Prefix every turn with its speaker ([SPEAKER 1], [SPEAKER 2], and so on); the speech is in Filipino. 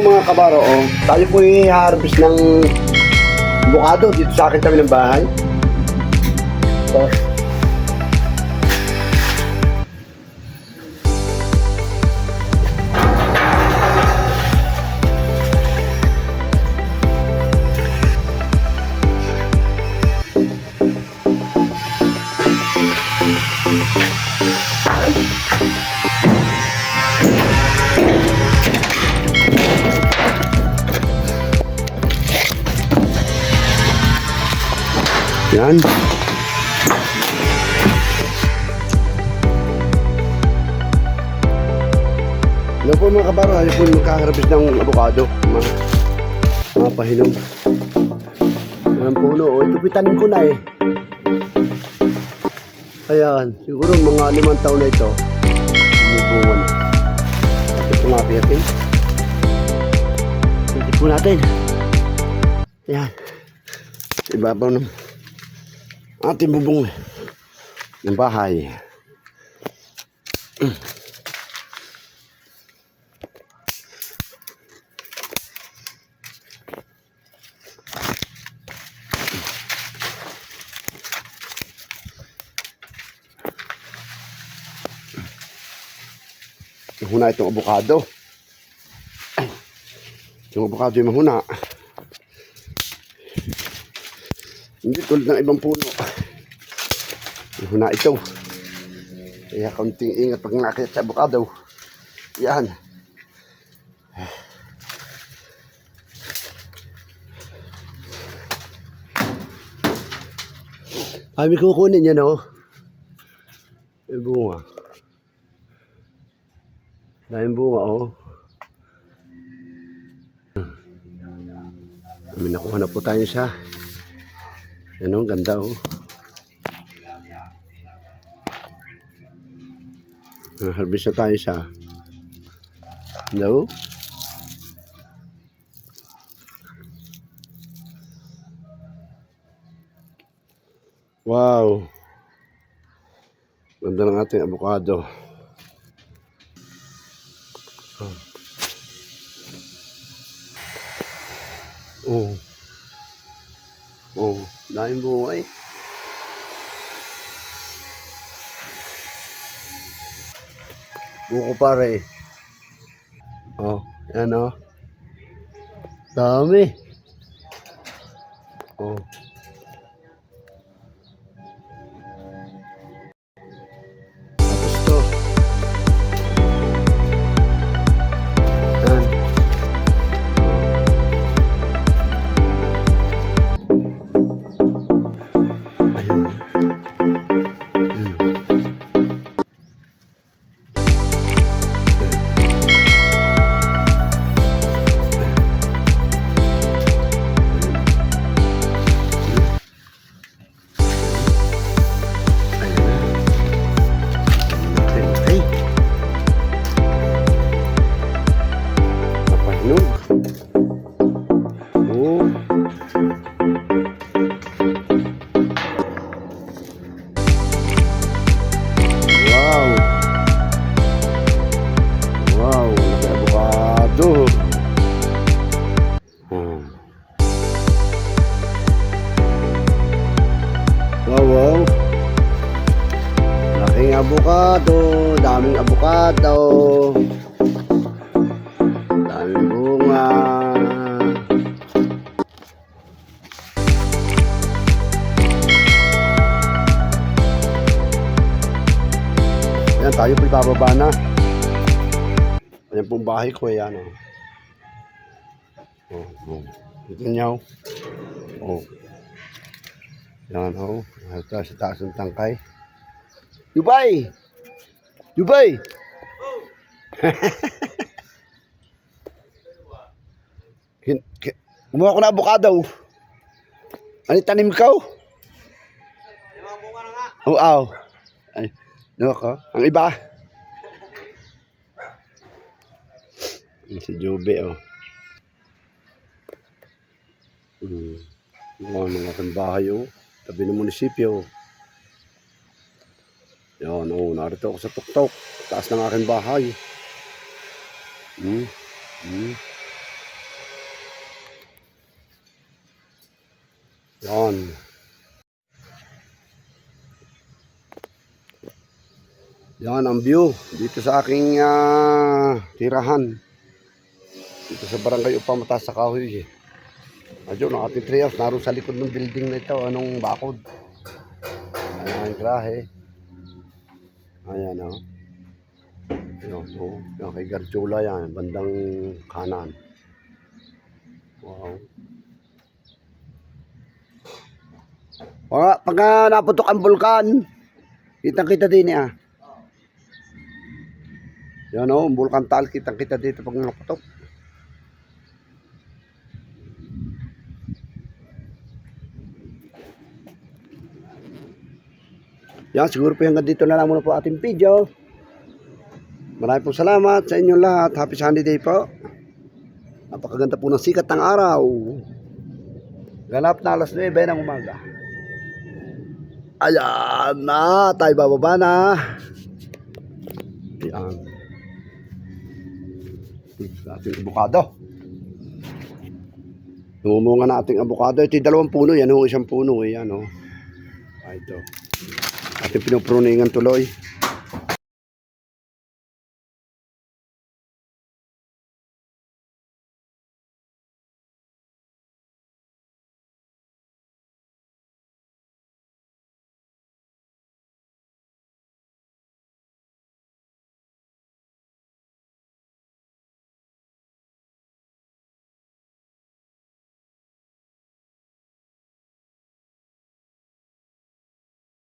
[SPEAKER 1] po mga kabaro, tayo po i-harvest ng avocado dito sa akin kami ng bahay. Ito. Yan. Ano po mga kabaro, ayaw po magkaharabis ng avocado. Mga pahinom. Ang puno. Ito pitanin ko na eh. Ayan. Siguro mga 5 taon na ito. Bumubungan. Ito nga piyatin. Ito po natin. Ayan. Ibabaw ng ating bubong ng bahay. Mahuna itong avocado. Yung avocado yung mahuna. Hindi tulad ng ibang puno. Mahuna ito. Kaya kaunting ingat pag nakakit sa avocado. Yan. Ay, may kukunin yan, oh. May bunga. Dahil bunga, oh. May nakuha na po tayo siya. Yan, oh, ganda, oh. Harvest na tayo siya. No? Wow. Ganda ng ating avocado. Oh. Oh, dahil buhay. Buko pare. Oh, yan oh. Dami. Oh. Tapos to. Yan. Ayun. Wow. Laking avocado, daming avocado. Daming bunga. Yan, tayo po ibababa na. Ayan pong bahay ko, yan oh. Oh. Ito niyo. Oh. Yan ho. Ito sa taas ng tangkay. Yubay! Yubay! Gumawa ko na avocado. Ano tanim ka? Oo. Oh, ay, no ko. Ang iba. Si Jube, oh. Mga mga aking bahay, oh. Tabi ng munisipyo. Yan, oh. Narito ako sa tuktok. Taas ng aking bahay. Yan. Yan ang view dito sa aking tirahan. Dito sa barangay Upamata sa Kahoy. Ayun ang ating treehouse. Naroon sa likod ng building na ito. Anong bakod. Ayan, grahe. Ayan o. Ayan o. Yan kay Garchula yan. Bandang kanan. Wow. Pagka naputok ang bulkan, kitang-kita din niya. Yan o, ang bulkan Taal, kitang-kita dito pag naputok. Yan, siguro po hanggang dito na lang muna po ating video. Maraming pong salamat sa inyong lahat. Happy Sunday day po. Napakaganda po ng sikat ng araw. Ganap na alas 9 ng umaga. Ayan na, tayo bababa na. Ayan. Sa ating abukado. Numumunga na ating abukado. Ito yung dalawang puno. Yan yung isang puno. Ayan o. Ito. Ating pinupruningan tuloy.